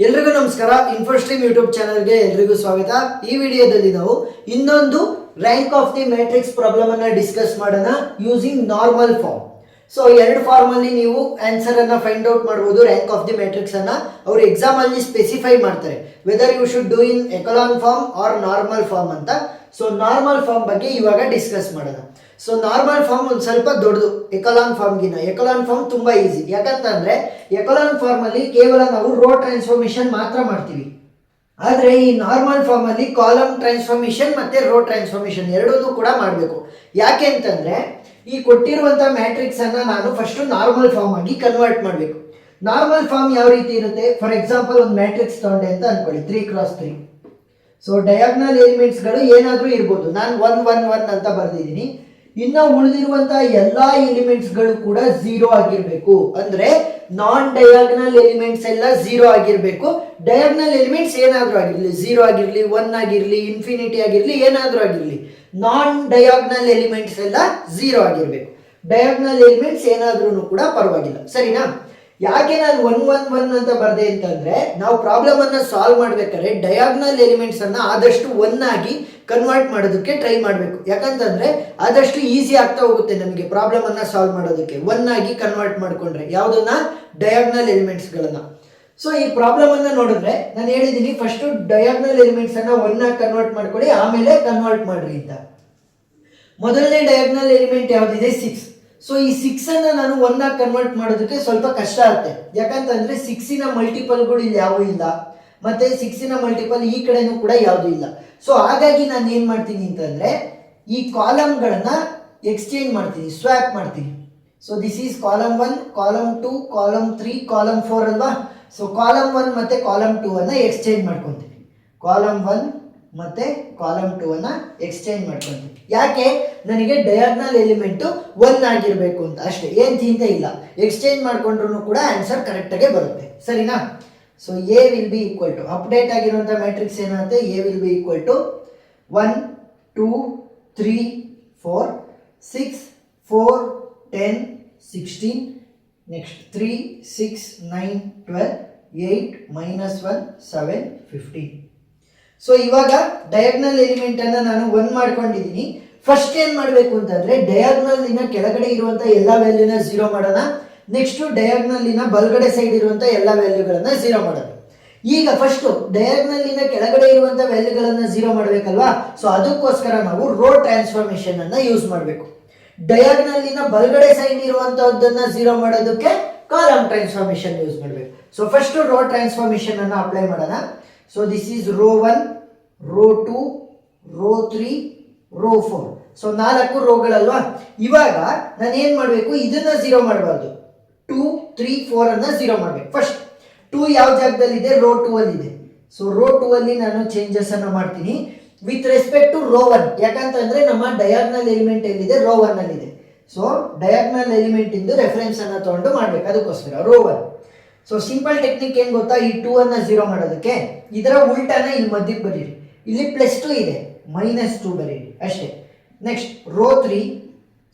ಎಲ್ರಿಗೂ ನಮಸ್ಕಾರ. ಇನ್ಫೋಸ್ಟ್ರೀಮ್ ಯೂಟ್ಯೂಬ್ ಚಾನಲ್ಗೆ ಎಲ್ರಿಗೂ ಸ್ವಾಗತ. ಈ ವಿಡಿಯೋದಲ್ಲಿ ನಾವು ಇನ್ನೊಂದು rank of the matrix problem ಅನ್ನ ಡಿಸ್ಕಸ್ ಮಾಡೋಣ ಯೂಸಿಂಗ್ ನಾರ್ಮಲ್ ಫಾರ್ಮ್. ಸೊ ಎರಡು ಫಾರ್ಮ್ ಅಲ್ಲಿ ನೀವು ಆನ್ಸರ್ ಅನ್ನ ಫೈಂಡ್ ಔಟ್ ಮಾಡಬಹುದು. ರ್ಯಾಂಕ್ ಆಫ್ ದಿ ಮ್ಯಾಟ್ರಿಕ್ಸ್ ಅನ್ನ ಅವರು ಎಕ್ಸಾಮ್ ಅಲ್ಲಿ ಸ್ಪೆಸಿಫೈ ಮಾಡ್ತಾರೆ, whether you should do in echelon form or normal form ಅಂತ. ಸೊ ನಾರ್ಮಲ್ ಫಾರ್ಮ್ ಬಗ್ಗೆ ಇವಾಗ ಡಿಸ್ಕಸ್ ಮಾಡೋಣ. ಸೊ ನಾರ್ಮಲ್ ಫಾರ್ಮ್ ಒಂದು ಸ್ವಲ್ಪ ದೊಡ್ಡದು ಎಕಲಾನ್ ಫಾರ್ಮ್ಗಿನ. ಎಕಲಾನ್ ಫಾರ್ಮ್ ತುಂಬಾ ಈಸಿ, ಯಾಕಂತಂದ್ರೆ ಎಕಲಾನ್ ಫಾರ್ಮ್ ಅಲ್ಲಿ ಕೇವಲ ನಾವು ರೋ ಟ್ರಾನ್ಸ್ಫಾರ್ಮೇಶನ್ ಮಾತ್ರ ಮಾಡ್ತೀವಿ. ಆದ್ರೆ ಈ ನಾರ್ಮಲ್ ಫಾರ್ಮ್ ಅಲ್ಲಿ ಕಾಲಮ್ ಟ್ರಾನ್ಸ್ಫಾರ್ಮೇಶನ್ ಮತ್ತೆ ರೋ ಟ್ರಾನ್ಸ್ಫಾರ್ಮೇಶನ್ ಎರಡೂ ಕೂಡ ಮಾಡಬೇಕು. ಯಾಕೆ ಅಂತಂದ್ರೆ ಈ ಕೊಟ್ಟಿರುವಂತ ಮ್ಯಾಟ್ರಿಕ್ಸ್ ಅನ್ನ ನಾನು ಫಸ್ಟ್ ನಾರ್ಮಲ್ ಫಾರ್ಮ್ ಆಗಿ ಕನ್ವರ್ಟ್ ಮಾಡಬೇಕು. ನಾರ್ಮಲ್ ಫಾರ್ಮ್ ಯಾವ ರೀತಿ ಇರುತ್ತೆ? ಫಾರ್ ಎಕ್ಸಾಂಪಲ್ ಒಂದು ಮ್ಯಾಟ್ರಿಕ್ಸ್ ತಗೊಂಡೆ ಅಂತ ಅನ್ಕೊಳ್ಳಿ, 3x3. ಸೊ ಡಯಾಗ್ನಲ್ ಎಲಿಮೆಂಟ್ಸ್ ಗಳು ಏನಾದ್ರೂ ಇರ್ಬೋದು. ನಾನು 1 1 1 ಅಂತ ಬರ್ದಿದ್ದೀನಿ. ಇನ್ನು ಉಳಿದಿರುವಂತಹ ಎಲ್ಲಾ ಎಲಿಮೆಂಟ್ಸ್ ಗಳು ಕೂಡ 0 ಆಗಿರ್ಬೇಕು. ಅಂದ್ರೆ ನಾನ್ ಡಯಾಗ್ನಲ್ ಎಲಿಮೆಂಟ್ಸ್ ಎಲ್ಲ 0 ಆಗಿರ್ಬೇಕು. ಡಯಾಗ್ನಲ್ ಎಲಿಮೆಂಟ್ಸ್ ಏನಾದ್ರೂ ಆಗಿರ್ಲಿ, 0 ಆಗಿರ್ಲಿ, 1 ಆಗಿರ್ಲಿ, ಇನ್ಫಿನಿಟಿ ಆಗಿರ್ಲಿ, ಏನಾದ್ರೂ ಆಗಿರ್ಲಿ, ನಾನ್ ಡಯಾಗ್ನಲ್ ಎಲಿಮೆಂಟ್ಸ್ ಎಲ್ಲ 0 ಆಗಿರ್ಬೇಕು. ಡಯಾಗ್ನಲ್ ಎಲಿಮೆಂಟ್ಸ್ ಏನಾದ್ರೂ ಕೂಡ ಪರವಾಗಿಲ್ಲ, ಸರಿನಾ? ಯಾಕೆ ನಾನು 1 1 1 ಅಂತ ಬರ್ದೆ ಅಂತಂದ್ರೆ ನಾವು ಪ್ರಾಬ್ಲಮ್ ಅನ್ನ ಸಾಲ್ವ್ ಮಾಡ್ಬೇಕಾದ್ರೆ ಡಯಾಗ್ನಲ್ ಎಲಿಮೆಂಟ್ಸ್ ಅನ್ನ ಆದಷ್ಟು 1 ಆಗಿ ಕನ್ವರ್ಟ್ ಮಾಡೋದಕ್ಕೆ ಟ್ರೈ ಮಾಡಬೇಕು. ಯಾಕಂತಂದ್ರೆ ಆದಷ್ಟು ಈಸಿ ಆಗ್ತಾ ಹೋಗುತ್ತೆ ನಮಗೆ ಪ್ರಾಬ್ಲಮ್ ಅನ್ನ ಸಾಲ್ವ್ ಮಾಡೋದಕ್ಕೆ 1 ಆಗಿ ಕನ್ವರ್ಟ್ ಮಾಡ್ಕೊಂಡ್ರೆ ಯಾವುದನ್ನ, ಡಯಾಗ್ನಲ್ ಎಲಿಮೆಂಟ್ಸ್ ಗಳನ್ನ. ಸೊ ಈ ಪ್ರಾಬ್ಲಮ್ ಅನ್ನ ನೋಡಿದ್ರೆ ನಾನು ಹೇಳಿದೀನಿ, ಫಸ್ಟ್ ಡಯಾಗ್ನಲ್ ಎಲಿಮೆಂಟ್ಸ್ ಅನ್ನ 1 ಆಗಿ ಕನ್ವರ್ಟ್ ಮಾಡ್ಕೊಳ್ಳಿ, ಆಮೇಲೆ ಕನ್ವರ್ಟ್ ಮಾಡ್ರಿ ಅಂತ. ಮೊದಲನೇ ಡಯಾಗ್ನಲ್ ಎಲಿಮೆಂಟ್ ಯಾವ್ದಿದೆ? 6. ಸೊ ಈ 6 ಅನ್ನ ನಾನು 1 ಆಗಿ ಕನ್ವರ್ಟ್ ಮಾಡೋದಕ್ಕೆ ಸ್ವಲ್ಪ ಕಷ್ಟ ಆಗುತ್ತೆ. ಯಾಕಂತಂದ್ರೆ 6 ನ ಮಲ್ಟಿಪಲ್ಗಳು ಇಲ್ಲಿ ಯಾವೂ ಇಲ್ಲ, ಮತ್ತೆ 6 ನ ಮಲ್ಟಿಪಲ್ ಈ ಕಡೆನೂ ಕೂಡ ಯಾವುದು ಇಲ್ಲ. ಸೊ ಹಾಗಾಗಿ ನಾನು ಏನ್ ಮಾಡ್ತೀನಿ ಅಂತಂದ್ರೆ ಈ ಕಾಲಮ್ಗಳನ್ನ ಎಕ್ಸ್ಚೇಂಜ್ ಮಾಡ್ತೀನಿ, ಸ್ವ್ಯಾಪ್ ಮಾಡ್ತೀನಿ. So this is column 1, column 2, column 3, column 4 ಅಲ್ವಾ? ಸೊ ಕಾಲಮ್ 1 ಮತ್ತೆ ಕಾಲಮ್ 2 ಅನ್ನ ಎಕ್ಸ್ಚೇಂಜ್ ಮಾಡ್ಕೊಂತೀನಿ. ಕಾಲಮ್ 1 ಮತ್ತೆ ಕಾಲಮ್ 2 ಅನ್ನ ಎಕ್ಸ್ಚೇಂಜ್ ಮಾಡ್ಕೊಂತೀನಿ. ಯಾಕೆ? ನನಗೆ ಡಯಾಗ್ನಲ್ ಎಲಿಮೆಂಟ್ 1 ಆಗಿರ್ಬೇಕು ಅಂತ ಅಷ್ಟೇ, ಏನ್ ಚಿಂತೆ ಇಲ್ಲ. ಎಕ್ಸ್ಚೇಂಜ್ ಮಾಡ್ಕೊಂಡ್ರು ಕೂಡ ಆನ್ಸರ್ ಕರೆಕ್ಟ್ ಆಗಿ ಬರುತ್ತೆ, ಸರಿನಾ? So A will be equal to, update ಆಗಿರುವಂತ ಮ್ಯಾಟ್ರಿಕ್ಸ್ ಏನಾಗುತ್ತೆ? A will be equal to 1 2 3 4 6 4 10 16, next 3 6 9 12 8 -1 7 15. So ಇವಾಗ ಡಯಾಗ್ನಲ್ ಎಲಿಮೆಂಟ್ ಅನ್ನ ನಾನು 1 ಮಾಡ್ಕೊಂಡಿದ್ದೀನಿ. ಫಸ್ಟ್ ಏನ್ ಮಾಡಬೇಕು ಅಂತಂದ್ರೆ ಡಯಾಗ್ನಲ್ ಇನ ಕೆಳಗಡೆ ಇರುವಂತ ಎಲ್ಲಾ ವ್ಯಾಲ್ಯೂನ 0 ಮಾಡೋಣ. ನೆಕ್ಸ್ಟ್ ಡಯಾಗ್ನಲ್ ಇನ ಬಲಗಡೆ ಸೈಡ್ ಇರುವಂತ ಎಲ್ಲಾ ವ್ಯಾಲ್ಯೂಗಳನ್ನ 0 ಮಾಡೋಣ. ಈಗ ಫಸ್ಟ್ ಡಯಾಗ್ನಲ್ ಇನ ಕೆಳಗಡೆ ಇರುವಂತ ವ್ಯಾಲ್ಯೂಗಳನ್ನ 0 ಮಾಡಬೇಕಲ್ವಾ? ಸೊ ಅದಕ್ಕೋಸ್ಕರ ನಾವು ರೋ ಟ್ರಾನ್ಸ್ಫಾರ್ಮೇಶನ್ ಅನ್ನ ಯೂಸ್ ಮಾಡಬೇಕು. ಡಯಾಗ್ನಲ್ ಇನ ಬಲಗಡೆ ಸೈಡ್ ಇರುವಂತದ್ದನ್ನ 0 ಮಾಡೋದಕ್ಕೆ ಕಾಲಮ್ ಟ್ರಾನ್ಸ್ಫಾರ್ಮೇಶನ್ ಯೂಸ್ ಮಾಡಬೇಕು. ಸೊ ಫಸ್ಟ್ ರೋ ಟ್ರಾನ್ಸ್ಫಾರ್ಮೇಶನ್ ಅನ್ನ ಅಪ್ಲೈ ಮಾಡೋಣ. So this is row 1, row 2, row 3, row 4. So 4 ರೋಗಳಲ್ವಾ? ಇವಾಗ ನಾನು ಏನ್ ಮಾಡಬೇಕು, ಇದನ್ನ 0 ಮಾಡಬಾರ್ದು. 2 3 4 ಅನ್ನ 0 ಮಾಡಬೇಕು. ಫಸ್ಟ್ 2 ಯಾವ ಜಾಗದಲ್ಲಿದೆ? ರೋ 2 ಅಲ್ಲಿ ಇದೆ. ಸೊ ರೋ 2 ಅಲ್ಲಿ ನಾನು ಚೇಂಜಸ್ ಅನ್ನ ಮಾಡ್ತೀನಿ ವಿತ್ ರೆಸ್ಪೆಕ್ಟ್ ಟು ರೋ 1. ಯಾಕಂತಂದ್ರೆ ನಮ್ಮ ಡಯಾಗ್ನಲ್ ಎಲಿಮೆಂಟ್ ಎಲ್ಲಿದೆ? ರೋ 1 ಅಲ್ಲಿ ಇದೆ. ಸೊ ಡಯಾಗ್ನಲ್ ಎಲಿಮೆಂಟ್ ಇಂದು ರೆಫರೆನ್ಸ್ ಅನ್ನ ತಗೊಂಡು ಮಾಡ್ಬೇಕು, ಅದಕ್ಕೋಸ್ಕರ ರೋ 1. ಸೊ ಸಿಂಪಲ್ ಟೆಕ್ನಿಕ್ ಏನ್ ಗೊತ್ತಾ? ಈ 2 ಅನ್ನ 0 ಮಾಡೋದಕ್ಕೆ ಇದರ ಉಲ್ಟಾನ ಇಲ್ಲಿ ಮಧ್ಯಕ್ಕೆ ಬರೀರಿ. ಇಲ್ಲಿ +2 ಇದೆ, -2 ಬರೀರಿ ಅಷ್ಟೇ. Next rho 3.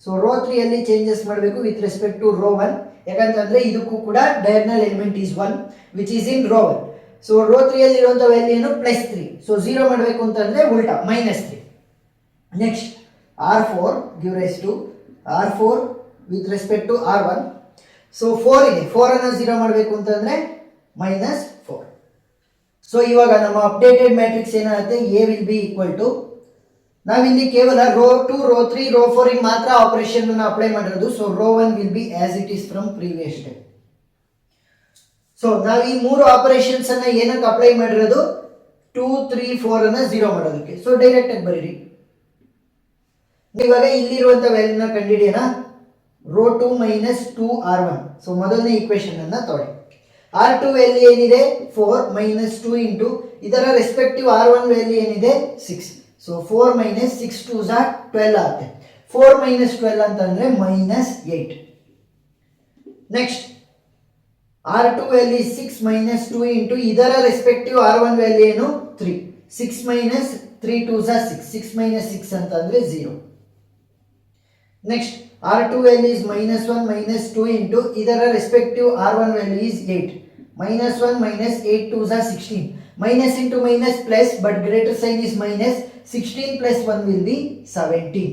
ಸೊ ರೋ 3 ಅಲ್ಲಿ ಚೇಂಜಸ್ ಮಾಡಬೇಕು ವಿತ್ ರೆಸ್ಪೆಕ್ಟ್ ಟು ರೋ 1. ಯಾಕಂತಂದ್ರೆ ಇದಕ್ಕೂ ಕೂಡ diagonal element is 1 which is in row 1. So row 3 ಅಲ್ಲಿ ಇರುವಂತ ವ್ಯಾಲ್ಯೂ ಏನು? +3. ಸೊ 0 ಮಾಡಬೇಕು ಅಂತಂದ್ರೆ ಉಲ್ಟಾ -3. Next R4 give rise to R4 with respect to R1. So 4 ಇದೆ, 4 ಅನ್ನ 0 ಮಾಡಬೇಕು ಅಂತಂದ್ರೆ -4. ಸೊ ಇವಾಗ ನಮ್ಮ ಅಪ್ಡೇಟೆಡ್ ಮ್ಯಾಟ್ರಿಕ್ಸ್ ಏನಾಗುತ್ತೆ? A will be equal to, ನಾವಿಲ್ಲಿ ಕೇವಲ ರೋ 2, ರೋ 3, ರೋ 4 ಗೆ ಮಾತ್ರ ಆಪರೇಷನ್ ಅನ್ನು ಅಪ್ಲೈ ಮಾಡಿರೋದು. So row 1 will be as it is from previous step. So ನಾವು ಈ 3 ಆಪರೇಷನ್ಸ್ ಅನ್ನ ಏನಕ್ಕೆ ಅಪ್ಲೈ ಮಾಡಿರೋದು? 2 3 4 ಅನ್ನ 0 ಮಾಡೋದಕ್ಕೆ. ಸೊ ಡೈರೆಕ್ಟ್ ಆಗಿ ಬರೀರಿ. ಇವಾಗ ಇಲ್ಲಿರುವಂತ ವ್ಯಾಲ್ಯೂನ ಕಂಡುಹಿಡಿಯೋಣ. Rho 2 -2 R1. ಸೊ ಮೊದಲನೇ ಈಕ್ವೇಶನ್ ಅನ್ನ ತಗೊಳ್ಳಿ. R2 ವ್ಯಾಲ್ಯೂ ಏನಿದೆ? 4 -2 ಇಂಟು ಇದರ ರೆಸ್ಪೆಕ್ಟಿವ್ R1 ವ್ಯಾಲ್ಯೂ ಏನಿದೆ? 6. ಸೊ 4 - 6 2 12 ಆಗುತ್ತೆ. 4 - 12 ಅಂತಂದ್ರೆ -8. ನೆಕ್ಸ್ಟ್ R2 ವ್ಯಾಲ್ಯೂ 6 -2 ಇಂಟು ಇದರ ರೆಸ್ಪೆಕ್ಟಿವ್ R1 ವ್ಯಾಲ್ಯೂ ಏನು? 3. 6 - 3 2 6. 6 - 6 ಅಂತಂದ್ರೆ 0. Next R2 value is -1 -2 into ಇದರ respective R1 value is 8. -1 minus 8 2s are 16. Minus into minus plus, but greater sign is minus. 16 plus 1 will be 17.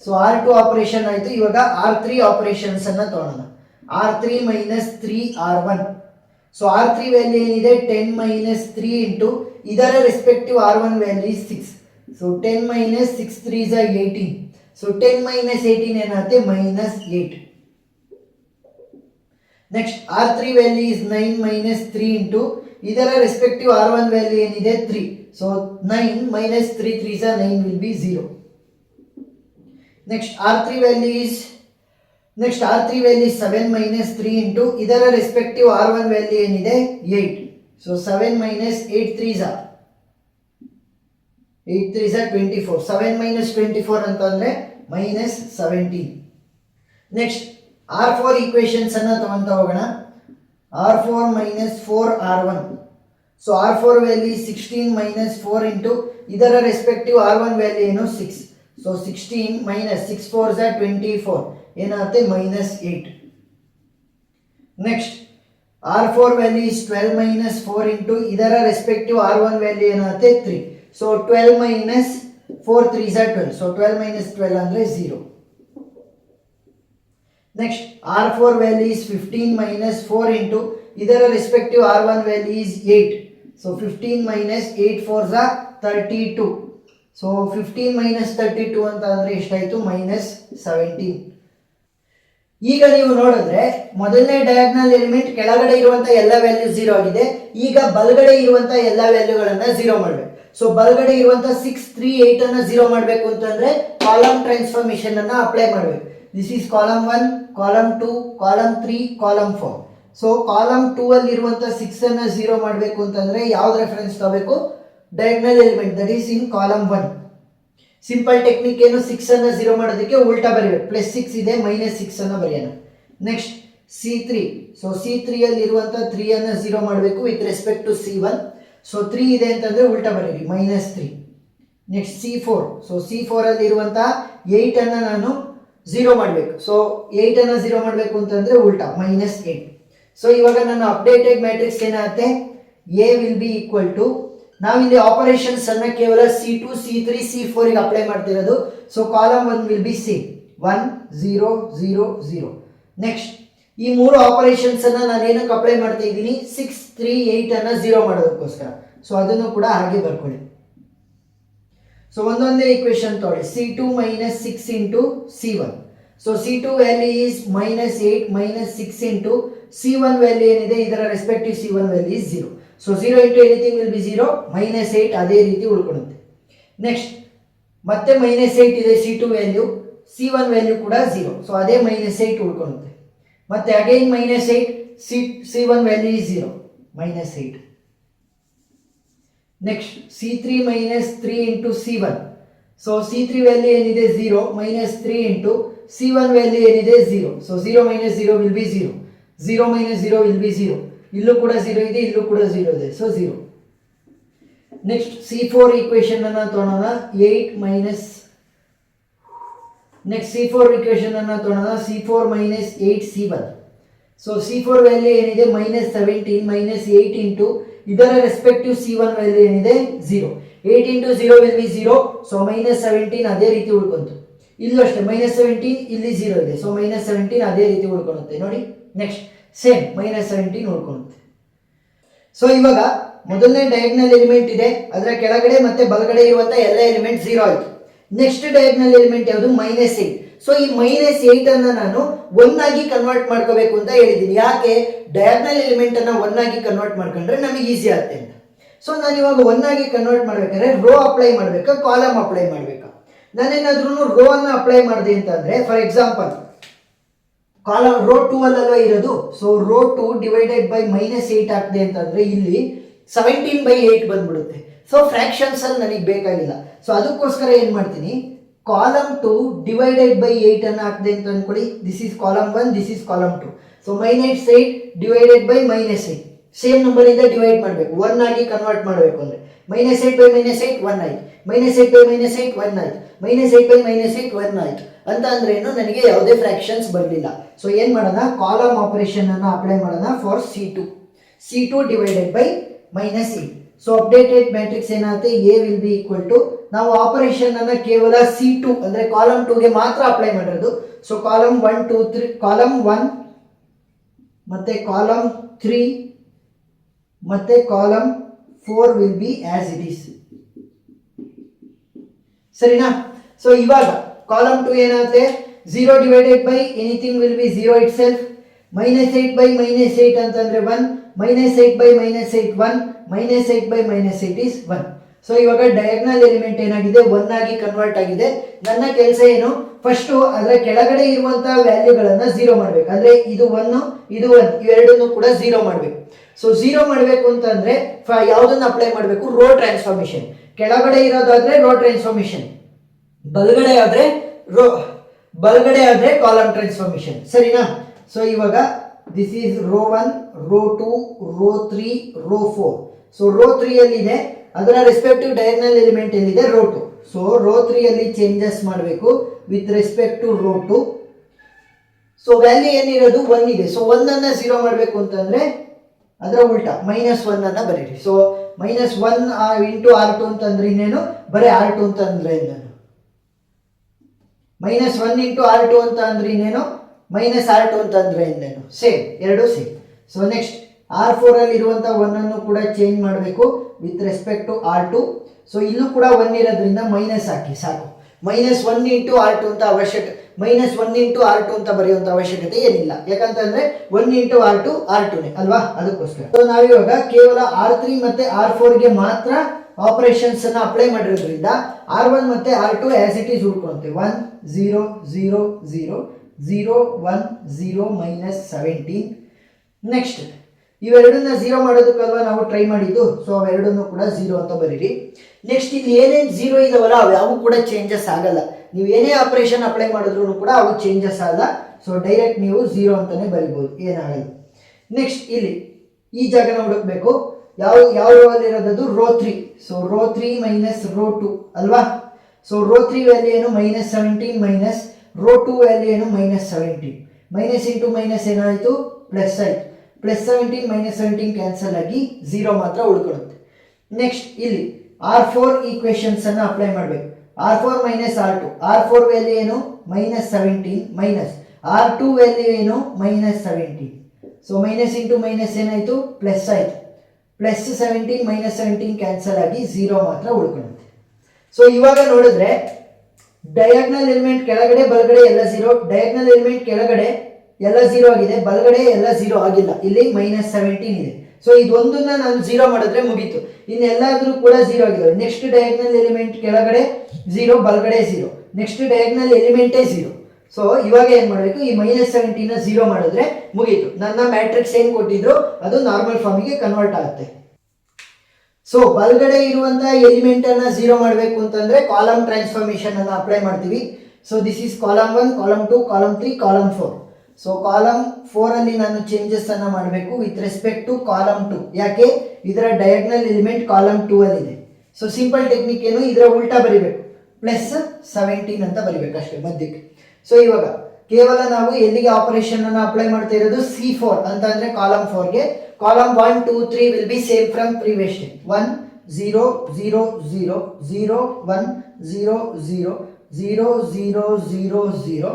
So R2 operation ಆಯಿತು. ಇವಾಗ R3 operations ಅನ್ನ ತಗೊಳ್ಳೋಣ. R3 minus 3R1. So R3 value ಏನಿದೆ 10 minus 3 into ಇದರ respective R1 value 6. So 10 minus 6 3s are 18. So 10 minus 18 ಏನಾಗುತ್ತೆ -8. Next R3 value is 9 minus 3 into ಇದರ respective R1 value ಏನಿದೆ 3. So 9 minus 3 3s are 9 will be 0. Next R3 value is 7 minus 3 into ಇದರ respective R1 value ಏನಿದೆ 8. So 7 minus 8 3s are 24. 7 minus 24 ಅಂತಂದ್ರೆ -17. Next R4 equations ಅನ್ನ ತಗೊಂತ ಹೋಗೋಣ. R4 minus 4R1. So R4 value 16 minus 4 into ಇದರ respective R1 value ಏನು 6. So 16 minus 6 4s are 24 ಏನಾಗುತ್ತೆ -8. Next R4 value is 12 minus 4 into ಇದರ respective R1 value ಏನಾಗುತ್ತೆ 3. So 12 minus 4 3s are 12. So 12 minus 12 ಅಂದ್ರೆ 0. Next R4 value is 15 minus 4 into ಇದರ respective R1 value is 8. So 15 minus 8 4s are 32. So 15 minus 32 ಅಂತ ಅಂದ್ರೆ ಎಷ್ಟಾಯಿತು -17. ಈಗ ನೀವು ನೋಡಿದ್ರೆ ಮೊದಲನೇ ಡಯಾಗ್ನಲ್ ಎಲಿಮೆಂಟ್ ಕೆಳಗಡೆ ಇರುವಂತ ಎಲ್ಲ ವ್ಯಾಲ್ಯೂ 0 ಆಗಿದೆ. ಈಗ ಬಲಗಡೆ ಇರುವಂತ ಎಲ್ಲ ವ್ಯಾಲ್ಯೂಗಳನ್ನ 0 ಮಾಡಬೇಕು. ಸೊ ಬಲಗಡೆ ಇರುವಂತ 6 3 8 ಅನ್ನ 0 ಮಾಡಬೇಕು ಅಂತಂದ್ರೆ ಕಾಲಮ್ ಟ್ರಾನ್ಸ್ಫಾರ್ಮೇಶನ್ ಅನ್ನ ಅಪ್ಲೈ ಮಾಡಬೇಕು. This is column 1, column 2, column 3, column 4. So column 2 ಅಲ್ಲಿ ಇರುವಂತ 6 ಅನ್ನ 0 ಮಾಡಬೇಕು ಅಂತಂದ್ರೆ ಯಾವ್ದು ರೆಫರೆನ್ಸ್ ತಗೋಬೇಕು? Diagonal element that is in column 1. Simple technique ಏನು, 6 ಅನ್ನ 0 ಮಾಡೋದಕ್ಕೆ ಉಲ್ಟಾ ಬರೀಬೇಕು. +6 ಇದೆ -6 ಅನ್ನ ಬರೆಯೋಣ. Next C3. ಸೊ C3 ಅಲ್ಲಿ ಇರುವಂತ 3 ಅನ್ನ 0 ಮಾಡಬೇಕು with respect to C1. So 3 ಇದೆ ಅಂತಂದ್ರೆ ಉಲ್ಟಾ ಬರೀರಿ -3. Next C4. ಸೊ C4 ಅಲ್ಲಿ ಇರುವಂತ 8 ಅನ್ನ ನಾನು 0 ಮಾಡಬೇಕು. ಸೊ 8 ಅನ್ನ 0 ಮಾಡಬೇಕು ಅಂತಂದ್ರೆ ಉಲ್ಟಾ -8. ಸೊ ಇವಾಗ ನನ್ನ ಅಪ್ಡೇಟೆಡ್ ಮ್ಯಾಟ್ರಿಕ್ಸ್ ಏನಾಗುತ್ತೆ? A will be equal to, ನಾವಿಲ್ಲಿ ಆಪರೇಷನ್ಸ್ ಅನ್ನ ಕೇವಲ C2 C3 C4 ಗೆ ಅಪ್ಲೈ ಮಾಡ್ತಿರೋದು. So column 1 will be same 1 0 0 0. Next ಈ ಮೂರು ಆಪರೇಷನ್ಸ್ ಅನ್ನ ನಾನು ಏನಕ್ಕೆ ಅಪ್ಲೈ ಮಾಡ್ತಾ ಇದ್ದೀನಿ? 6 3 8 ಅನ್ನ 0 ಮಾಡೋದಕ್ಕೋಸ್ಕರ. ಸೊ ಅದನ್ನು ಕೂಡ ಹಾಗೆ ಬರ್ಕೊಳ್ಳಿ. ಸೊ ಒಂದೊಂದೇ ಈಕ್ವೇಶನ್ ತಗೊಳ್ಳಿ. C2 minus 6 into C1. So C2 value is -8 -6 into C1 value ಏನಿದೆ ಇದರ respective C1 value is 0. So 0 into anything will be 0. -8 ಅದೇ ರೀತಿ ಉಳ್ಕೊಳ್ಳುತ್ತೆ. ನೆಕ್ಸ್ಟ್ ಮತ್ತೆ -8 ಇದೆ C2 ವ್ಯಾಲ್ಯೂ, C1 ವ್ಯಾಲ್ಯೂ ಕೂಡ 0. ಸೊ ಅದೇ -8 ಉಳ್ಕೊಳ್ಳುತ್ತೆ. ಮತ್ತೆ again -8 C1 value is 0 -8. Next C3 minus 3 into C1. So C3 value ಏನಿದೆ 0 -3 into C1 ವ್ಯಾಲ್ಯೂ ಏನಿದೆ 0. So 0 minus 0 will be 0. 0 minus 0 will be 0. ಇಲ್ಲೂ ಕೂಡ 0 ಇದೆ, ಇಲ್ಲೂ ಕೂಡ 0 ಇದೆ. ಸೊ 0. ನೆಕ್ಸ್ಟ್ C4 ಈಕ್ವೇಶನ್ ಅನ್ನ ತಗೊಳ್ಳೋಣ. 8 minus ನೆಕ್ಸ್ಟ್ C4 ಈಕ್ವೇಶನ್ ಅನ್ನ ತಗೊಳ್ಳೋಣ. C4 minus 8 C1. So C4 value ಏನಿದೆ -17 -8 into ಇದರ ರೆಸ್ಪೆಕ್ಟಿವ್ C1 ವ್ಯಾಲ್ಯೂ ಏನಿದೆ 0. 8 into 0 will be 0. ಸೊ -17 ಅದೇ ರೀತಿ ಉಳ್ಕೊಂತು. ಇಲ್ಲೂ ಅಷ್ಟೇ -17 ಇಲ್ಲಿ 0 ಇದೆ. ಸೊ -17 ಅದೇ ರೀತಿ ಉಳ್ಕೊಳ್ಳುತ್ತೆ ನೋಡಿ. Next same -17 ಉಳ್ಕೊಳ್ಳುತ್ತೆ. ಸೊ ಇವಾಗ ಮೊದಲನೇ ಡಯಾಗ್ನಲ್ ಎಲಿಮೆಂಟ್ ಇದೆ, ಅದರ ಕೆಳಗಡೆ ಮತ್ತೆ ಬಲಗಡೆ ಇರುವಂತ ಎಲ್ಲ ಎಲಿಮೆಂಟ್ 0 ಆಯ್ತು. ನೆಕ್ಸ್ಟ್ ಡಯಾಗ್ನಲ್ ಎಲಿಮೆಂಟ್ ಯಾವುದು? -8. ಸೊ ಈ -8 ಅನ್ನ ನಾನು 1 ಆಗಿ ಕನ್ವರ್ಟ್ ಮಾಡ್ಕೋಬೇಕು ಅಂತ ಹೇಳಿದ್ದೀನಿ. ಯಾಕೆ? ಡಯಾಗ್ನಲ್ ಎಲಿಮೆಂಟ್ ಅನ್ನ 1 ಆಗಿ ಕನ್ವರ್ಟ್ ಮಾಡ್ಕೊಂಡ್ರೆ ನಮಗೆ ಈಸಿ ಆಗುತ್ತೆ ಅಂತ. ಸೊ ನಾನು ಇವಾಗ 1 ಆಗಿ ಕನ್ವರ್ಟ್ ಮಾಡ್ಬೇಕಾದ್ರೆ ರೋ ಅಪ್ಲೈ ಮಾಡ್ಬೇಕಾ ಕಾಲಮ್ ಅಪ್ಲೈ ಮಾಡ್ಬೇಕಾ? ನಾನೇನಾದ್ರೂ ರೋ ಅನ್ನ ಅಪ್ಲೈ ಮಾಡಿದೆ ಅಂತಂದ್ರೆ, ಫಾರ್ ಎಕ್ಸಾಂಪಲ್ ಕಾಲಮ್ ರೋ 2 ಅಲ್ಲೆಲ್ಲ ಇರೋದು. ಸೊ ರೋ 2 ಡಿವೈಡೆಡ್ ಬೈ -8 ಆಗ್ತದೆ ಅಂತಂದ್ರೆ ಇಲ್ಲಿ 17/8 ಬಂದ್ಬಿಡುತ್ತೆ. ಸೊ ಫ್ರಾಕ್ಷನ್ಸ್ ಅಲ್ಲಿ ನನಗೆ ಬೇಕಾಗಿಲ್ಲ. ಸೊ ಅದಕ್ಕೋಸ್ಕರ ಏನ್ ಮಾಡ್ತೀನಿ, ಕಾಲಮ್ 2 ಡಿವೈಡೆಡ್ ಬೈ 8 ಅನ್ನ ಹಾಕ್ದೆ ಅಂತ ಅನ್ಕೊಳ್ಳಿ. This is column 1, this is column 2. So -8 divided by -8 same number ಇಂದ ಡಿವೈಡ್ ಮಾಡಬೇಕು. 1 ಆಗಿ ಕನ್ವರ್ಟ್ ಮಾಡಬೇಕು ಅಂದ್ರೆ -8 ಬೈ -8 1 ಆಯ್ತು, -8 ಬೈ -8 1 ಆಯ್ತು, -8 ಬೈ -8 1 ಆಯ್ತು ಅಂತ ಅಂದ್ರೆ ಏನು, ನನಗೆ ಯಾವುದೇ ಫ್ರಾಕ್ಷನ್ಸ್ ಬರಲಿಲ್ಲ. ಸೊ ಏನ್ ಮಾಡೋಣ, ಕಾಲಮ್ ಆಪರೇಷನ್ ಅನ್ನ ಅಪ್ಲೈ ಮಾಡೋಣ for C2. C2 divided by minus A. So updated matrix ಏನಾಗುತ್ತೆ, A will be equal to, ನಾವು ಆಪರೇಷನ್ ಅನ್ನ ಕೇವಲ C2 ಅಂದ್ರೆ ಕಾಲಮ್ 2 ಗೆ ಮಾತ್ರ ಅಪ್ಲೈ ಮಾಡಿರೋದು. ಸೊ ಕಾಲಮ್ 1 2 3 ಕಾಲಮ್ 1 ಮತ್ತೆ ಕಾಲಮ್ 3 ಮತ್ತೆ column 4 will be as it is. ಸರಿನಾ? ಸೊ ಇವಾಗ ಕಾಲಮ್ 2 ಏನಾಗುತ್ತೆ, 0 divided by anything will be 0 itself. -8 by -8 ಅಂತಂದ್ರೆ 1, -8 by -8 1, -8 by -8 is 1. ಸೊ ಇವಾಗ ಡಯಾಗ್ನಲ್ ಎಲಿಮೆಂಟ್ ಏನಾಗಿದೆ, 1 ಆಗಿ ಕನ್ವರ್ಟ್ ಆಗಿದೆ. ನನ್ನ ಕೆಲಸ ಏನು, ಫಸ್ಟ್ ಅದರ ಕೆಳಗಡೆ ಇರುವಂತಹ ವ್ಯಾಲ್ಯೂಗಳನ್ನ 0 ಮಾಡಬೇಕು. ಅಂದ್ರೆ ಇದು 1 ಇದು 1 ಇವೆರಡನ್ನು ಕೂಡ 0 ಮಾಡಬೇಕು. ಸೊ 0 ಮಾಡಬೇಕು ಅಂತಂದ್ರೆ ಯಾವುದನ್ನ ಅಪ್ಲೈ ಮಾಡಬೇಕು, ರೋ ಟ್ರಾನ್ಸ್ಫಾರ್ಮೇಶನ್. ಕೆಳಗಡೆ ಇರೋದಾದ್ರೆ ರೋ ಟ್ರಾನ್ಸ್ಫಾರ್ಮೇಶನ್, ಬಲಗಡೆ ಆದ್ರೆ ಕಾಲಮ್ ಟ್ರಾನ್ಸ್ಫಾರ್ಮೇಶನ್. ಸರಿನಾ? ಸೊ ಇವಾಗ this is row 1 row 2 row 3 row 4. So row 3 ಅಲ್ಲಿ ಇದೆ, ಅದರ ರೆಸ್ಪೆಕ್ಟಿವ್ ಡಯಾಗ್ನಲ್ ಎಲಿಮೆಂಟ್ ಎಲ್ಲಿದೆ, ರೋ 2. ಸೊ ರೋ 3 ಅಲ್ಲಿ ಚೇಂಜಸ್ ಮಾಡಬೇಕು with respect to row 2. So value ಏನಿರೋದು 1 ಇದೆ. ಸೊ 1 ಅನ್ನ 0 ಮಾಡಬೇಕು ಅಂತಂದ್ರೆ ಅದರ ಉಲ್ಟಾ -1 ಅನ್ನ ಬರೀರಿ. ಸೊ -1 ಇಂಟು R2 ಅಂತಂದ್ರೆ ಇನ್ನೇನು, ಬರೀ R2 ಅಂತಂದ್ರೆ ಇನ್ನೇನು, -1 ಇಂಟು R2 ಅಂತ ಅಂದ್ರೆ ಇನ್ನೇನು, -R2 ಅಂತಂದ್ರೆ ಇನ್ನೇನು, ಸೇಮ್, ಎರಡು ಸೇಮ್. ಸೊ ನೆಕ್ಸ್ಟ್ R4 ಅಲ್ಲಿ ಇರುವಂತಹ 1 ಅನ್ನು ಕೂಡ ಚೇಂಜ್ ಮಾಡಬೇಕು with respect to R2. So ಇಲ್ಲೂ ಕೂಡ 1 ಇರೋದ್ರಿಂದ ಮೈನಸ್ ಹಾಕಿ ಸಾಕು. -1 ಇಂಟು R2 ಅಂತ -1 ಇಂಟು R2 ಅಂತ ಬರೆಯುವಂತ ಅವಶ್ಯಕತೆ ಏನಿಲ್ಲ. ಯಾಕಂತಂದ್ರೆ 1 ಇಂಟು R2 R2ನೇ ಅಲ್ವಾ, ಅದಕ್ಕೋಸ್ಕರ. ಸೊ ನಾವಿವಾಗ ಕೇವಲ R3 ಮತ್ತೆ R4 ಗೆ ಮಾತ್ರ ಆಪರೇಷನ್ಸ್ ಅನ್ನ ಅಪ್ಲೈ ಮಾಡಿರೋದ್ರಿಂದ R1 ಮತ್ತೆ R2 ಆಸ್ ಇಟ್ ಈಸ್ ಉಳ್ಕೊಳ್ಳುತ್ತೆ. 1 0 0 0 0 1 0 -17. ನೆಕ್ಸ್ಟ್ ಇವೆರಡನ್ನ 0 ಮಾಡೋದಕ್ಕಲ್ವಾ ನಾವು ಟ್ರೈ ಮಾಡಿದ್ದು. ಸೊ ಅವೆರಡನ್ನು ಕೂಡ 0 ಅಂತ ಬರೀರಿ. ನೆಕ್ಸ್ಟ್ ಇಲ್ಲಿ ಏನೇನು 0 ಇದಾವಲ್ಲ ಅವು ಕೂಡ ಚೇಂಜಸ್ ಆಗಲ್ಲ. ನೀವು ಏನೇ ಆಪರೇಷನ್ ಅಪ್ಲೈ ಮಾಡಿದ್ರು ಕೂಡ ಅವು ಚೇಂಜಸ್ ಆಗಲ್ಲ. ಸೊ ಡೈರೆಕ್ಟ್ ನೀವು 0 ಅಂತಾನೆ ಬರಿಬಹುದು, ಏನಾಗಲ್ಲ. ನೆಕ್ಸ್ಟ್ ಇಲ್ಲಿ ಈ ಜಾಗನ ಹುಡುಕ್ಬೇಕು. ಯಾವ ರೋ ಅಲ್ಲಿ ಇರೋದು, row 3. So row 3 minus row 2 ಅಲ್ವಾ. ಸೊ ರೋ 3 ವ್ಯಾಲ್ಯೂ ಏನು, -17 ಮೈನಸ್ ರೋ 2 ವ್ಯಾಲ್ಯೂ ಏನು, -17. ಮೈನಸ್ ಇಂಟು ಮೈನಸ್ ಏನಾಯಿತು, ಪ್ಲಸ್ ಆಯಿತು. +17 -17 ಕ್ಯಾನ್ಸಲ್ ಆಗಿ 0 ಮಾತ್ರ ಉಳ್ಕೊಳ್ಳುತ್ತೆ. ನೆಕ್ಸ್ಟ್ ಇಲ್ಲಿ R4 ಈಕ್ವೇಷನ್ಸ್ ಅನ್ನ ಅಪ್ಲೈ ಮಾಡಬೇಕು. R4 minus R2, R4 value ಏನು, -17 ಮೈನಸ್ R2 ವ್ಯಾಲ್ಯೂ ಏನು, -17. ಸೊ ಮೈನಸ್ ಇಂಟು ಮೈನಸ್ ಏನಾಯಿತು, ಪ್ಲಸ್ ಆಯಿತು. +17 -17 ಕ್ಯಾನ್ಸಲ್ ಆಗಿ 0 ಮಾತ್ರ ಉಳ್ಕೊಳ್ಳುತ್ತೆ. ಸೊ ಇವಾಗ ನೋಡಿದ್ರೆ ಡಯಾಗ್ನಲ್ ಎಲಿಮೆಂಟ್ ಕೆಳಗಡೆ ಬಲಗಡೆ ಎಲ್ಲ 0, ಡಯಾಗ್ನಲ್ ಎಲಿಮೆಂಟ್ ಕೆಳಗಡೆ ಎಲ್ಲ 0 ಆಗಿದೆ, ಬಲಗಡೆ ಎಲ್ಲ 0 ಆಗಿಲ್ಲ. ಇಲ್ಲಿ -17 ಇದೆ. ಸೊ ಇದೊಂದನ್ನ ನಾನು 0 ಮಾಡಿದ್ರೆ ಮುಗೀತು. ಇನ್ನೆಲ್ಲಾದ್ರೂ ಕೂಡ 0 ಆಗಿದ್ದಾವೆ. ನೆಕ್ಸ್ಟ್ ಡಯಾಗ್ನಲ್ ಎಲಿಮೆಂಟ್ ಕೆಳಗಡೆ 0, ಬಲಗಡೆ 0, ನೆಕ್ಸ್ಟ್ ಡಯಾಗ್ನಲ್ ಎಲಿಮೆಂಟೇ 0. ಸೊ ಇವಾಗ ಏನ್ ಮಾಡಬೇಕು, ಈ -17 ನ 0 ಮಾಡಿದ್ರೆ ಮುಗೀತು. ನನ್ನ ಮ್ಯಾಟ್ರಿಕ್ಸ್ ಏನ್ ಕೊಟ್ಟಿದ್ರು ಅದು ನಾರ್ಮಲ್ ಫಾರ್ಮಿಗೆ ಕನ್ವರ್ಟ್ ಆಗುತ್ತೆ. ಸೊ ಬಲಗಡೆ ಇರುವಂತಹ ಎಲಿಮೆಂಟ್ ಅನ್ನ 0 ಮಾಡಬೇಕು ಅಂತಂದ್ರೆ ಕಾಲಮ್ ಟ್ರಾನ್ಸ್ಫಾರ್ಮೇಶನ್ ಅನ್ನ ಅಪ್ಲೈ ಮಾಡ್ತೀವಿ. So this is column 1, column 2, column 3, column 4. So column 4 ಅಲ್ಲಿ ನಾನು ಚೇಂಜಸ್ ಅನ್ನ ಮಾಡಬೇಕು ವಿತ್ ರೆಸ್ಪೆಕ್ಟ್ ಟು ಕಾಲಮ್ 2. ಯಾಕೆ, ಇದರ ಡಯಾಗ್ನಲ್ ಎಲಿಮೆಂಟ್ ಕಾಲಮ್ 2 ಅಲ್ಲಿ ಇದೆ. ಸೊ ಸಿಂಪಲ್ ಟೆಕ್ನಿಕ್ ಏನು, ಇದರ ಉಲ್ಟಾ ಬರಿಬೇಕು, +17 ಅಂತ ಬರಿಬೇಕು ಅಷ್ಟೇ ಮಧ್ಯಕ್ಕೆ. ಸೊ ಇವಾಗ ಕೇವಲ ನಾವು ಎಲ್ಲಿಗೆ ಆಪರೇಷನ್ ಅನ್ನು ಅಪ್ಲೈ ಮಾಡ್ತಾ ಇರೋದು, C4 ಅಂತ ಅಂದ್ರೆ ಕಾಲಮ್ 4 ಗೆ. Column 1 2 3 will be same from previous step. 1 0 0 0 0 1 0 0 0 0 0 0.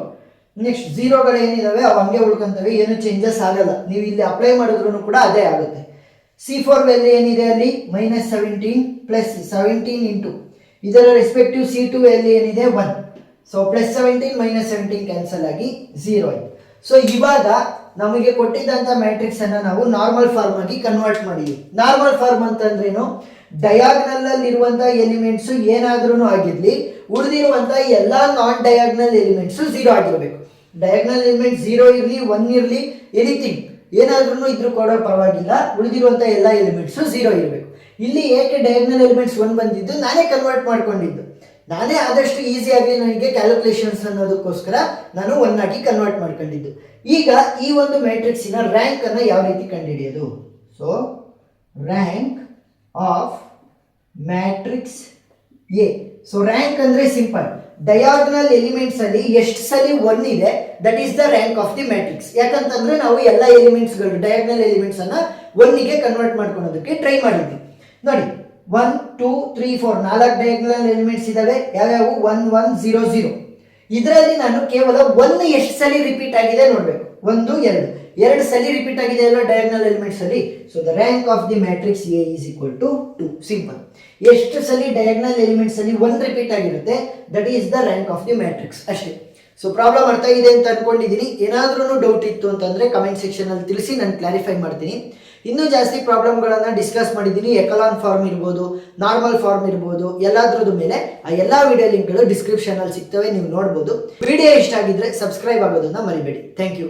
Next 0ಗಳು ಏನಿದಾವೆ ಅವು ಹಂಗೆ ಉಳ್ಕೊಂತವೆ, ಏನು ಚೇಂಜಸ್ ಆಗಲ್ಲ. ನೀವು ಇಲ್ಲಿ ಅಪ್ಲೈ ಮಾಡಿದ್ರು ಕೂಡ ಅದೇ ಆಗುತ್ತೆ. C4 ವ್ಯಾಲ್ಯೂ ಏನಿದೆ ಅಲ್ಲಿ -17 +17 ಇಂಟು ಇದರ ರೆಸ್ಪೆಕ್ಟಿವ್ C2 ವ್ಯಾಲ್ಯೂ ಏನಿದೆ 1. ಸೊ +17 -17 ಕ್ಯಾನ್ಸಲ್ ಆಗಿ 0 ಆಯಿತು. ಸೊ ಇವಾಗ ನಮಗೆ ಕೊಟ್ಟಿದ್ದಂಥ ಮ್ಯಾಟ್ರಿಕ್ಸ್ ಅನ್ನ ನಾವು ನಾರ್ಮಲ್ ಫಾರ್ಮ್ ಆಗಿ ಕನ್ವರ್ಟ್ ಮಾಡಿದ್ವಿ. ನಾರ್ಮಲ್ ಫಾರ್ಮ್ ಅಂತಂದ್ರೇನು, ಡಯಾಗ್ನಲ್ ಅಲ್ಲಿ ಇರುವಂತಹ ಎಲಿಮೆಂಟ್ಸ್ ಏನಾದ್ರೂ ಆಗಿರ್ಲಿ, ಉಳಿದಿರುವಂತಹ ಎಲ್ಲಾ ನಾನ್ ಡಯಾಗ್ನಲ್ ಎಲಿಮೆಂಟ್ಸ್ 0 ಆಗಿರಬೇಕು. ಡಯಾಗ್ನಲ್ ಎಲಿಮೆಂಟ್ 0 ಇರಲಿ 1 ಇರಲಿ ಎನಿಥಿಂಗ್ ಏನಾದ್ರೂ ಇದ್ರೂ ಕೂಡ ಪರವಾಗಿಲ್ಲ, ಉಳಿದಿರುವಂತಹ ಎಲ್ಲಾ ಎಲಿಮೆಂಟ್ಸ್ 0 ಇರಬೇಕು. ಇಲ್ಲಿ ಏಕೆ ಡಯಾಗ್ನಲ್ ಎಲಿಮೆಂಟ್ಸ್ 1 ಬಂದಿದ್ದು, ನಾನೇ ಕನ್ವರ್ಟ್ ಮಾಡ್ಕೊಂಡಿದ್ದು. ನಾನೇ ಆದಷ್ಟು ಈಸಿಯಾಗಿ ನನಗೆ ಕ್ಯಾಲ್ಕುಲೇಷನ್ಸ್ ಅನ್ನೋದಕ್ಕೋಸ್ಕರ ನಾನು 1 ಆಗಿ ಕನ್ವರ್ಟ್ ಮಾಡ್ಕೊಂಡಿದ್ದು. ಈಗ ಈ ಒಂದು ಮ್ಯಾಟ್ರಿಕ್ಸಿನ ರ್ಯಾಂಕ್ ಅನ್ನು ಯಾವ ರೀತಿ ಕಂಡುಹಿಡಿಯೋದು? So rank of matrix A. So rank ಅಂದ್ರೆ ಸಿಂಪಲ್, ಡಯಾಗ್ನಲ್ ಎಲಿಮೆಂಟ್ಸ್ ಅಲ್ಲಿ ಎಷ್ಟು ಸಲಿ 1 ಇದೆ that is the rank of the matrix. ಯಾಕಂತಂದ್ರೆ ನಾವು ಎಲ್ಲ ಎಲಿಮೆಂಟ್ಸ್ಗಳು ಡಯಾಗ್ನಲ್ ಎಲಿಮೆಂಟ್ಸ್ ಅನ್ನ 1ಗೆ ಕನ್ವರ್ಟ್ ಮಾಡ್ಕೊಳೋದಕ್ಕೆ ಟ್ರೈ ಮಾಡಿದ್ವಿ. ನೋಡಿ 1 2 3 4 4 ಡಯಾಗ್ನಲ್ ಎಲಿಮೆಂಟ್ಸ್ ಇದಾವೆ. ಯಾವ್ಯಾವು? 1 1 0 0. ಇದರಲ್ಲಿ ನಾನು ಕೇವಲ 1 ಎಷ್ಟು ಸಲಿ ರಿಪೀಟ್ ಆಗಿದೆ ನೋಡ್ಬೇಕು. 1 2 ಸಲಿ ರಿಪೀಟ್ ಆಗಿದೆ ಅಲ್ಲ ಡಯಾಗ್ನಲ್ ಎಲಿಮೆಂಟ್ಸ್ ಅಲ್ಲಿ. So the rank of the matrix A is equal to 2. Simple. ಎಷ್ಟು ಸಲಿ ಡಯಾಗ್ನಲ್ ಎಲಿಮೆಂಟ್ಸ್ ಅಲ್ಲಿ 1 ರಿಪೀಟ್ ಆಗಿರುತ್ತೆ that is the rank of the matrix ಅಷ್ಟೇ. ಸೊ ಪ್ರಾಬ್ಲಮ್ ಅರ್ಥ ಆಗಿದೆ ಅಂತ ಅನ್ಕೊಂಡಿದ್ದೀನಿ. ಏನಾದ್ರೂ ಡೌಟ್ ಇತ್ತು ಅಂತಂದ್ರೆ ಕಮೆಂಟ್ ಸೆಕ್ಷನ್ ಅಲ್ಲಿ ತಿಳಿಸಿ, ನಾನು ಕ್ಲಾರಿಫೈ ಮಾಡ್ತೀನಿ. ಇನ್ನೂ ಜಾಸ್ತಿ ಪ್ರಾಬ್ಲಮ್ಗಳನ್ನು ಡಿಸ್ಕಸ್ ಮಾಡಿದ್ದೀನಿ. ಎಕಲಾನ್ ಫಾರ್ಮ್ ಇರ್ಬೋದು, ನಾರ್ಮಲ್ ಫಾರ್ಮ್ ಇರ್ಬೋದು, ಎಲ್ಲಾದ್ರದ್ದು ಮೇಲೆ ಆ ಎಲ್ಲ ವಿಡಿಯೋ ಲಿಂಕ್ಗಳು ಡಿಸ್ಕ್ರಿಪ್ಷನ್ ಅಲ್ಲಿ ಸಿಗ್ತವೆ, ನೀವು ನೋಡ್ಬೋದು. ವಿಡಿಯೋ ಇಷ್ಟ ಆಗಿದ್ರೆ ಸಬ್ಸ್ಕ್ರೈಬ್ ಆಗೋದನ್ನ ಮರಿಬೇಡಿ. Thank you.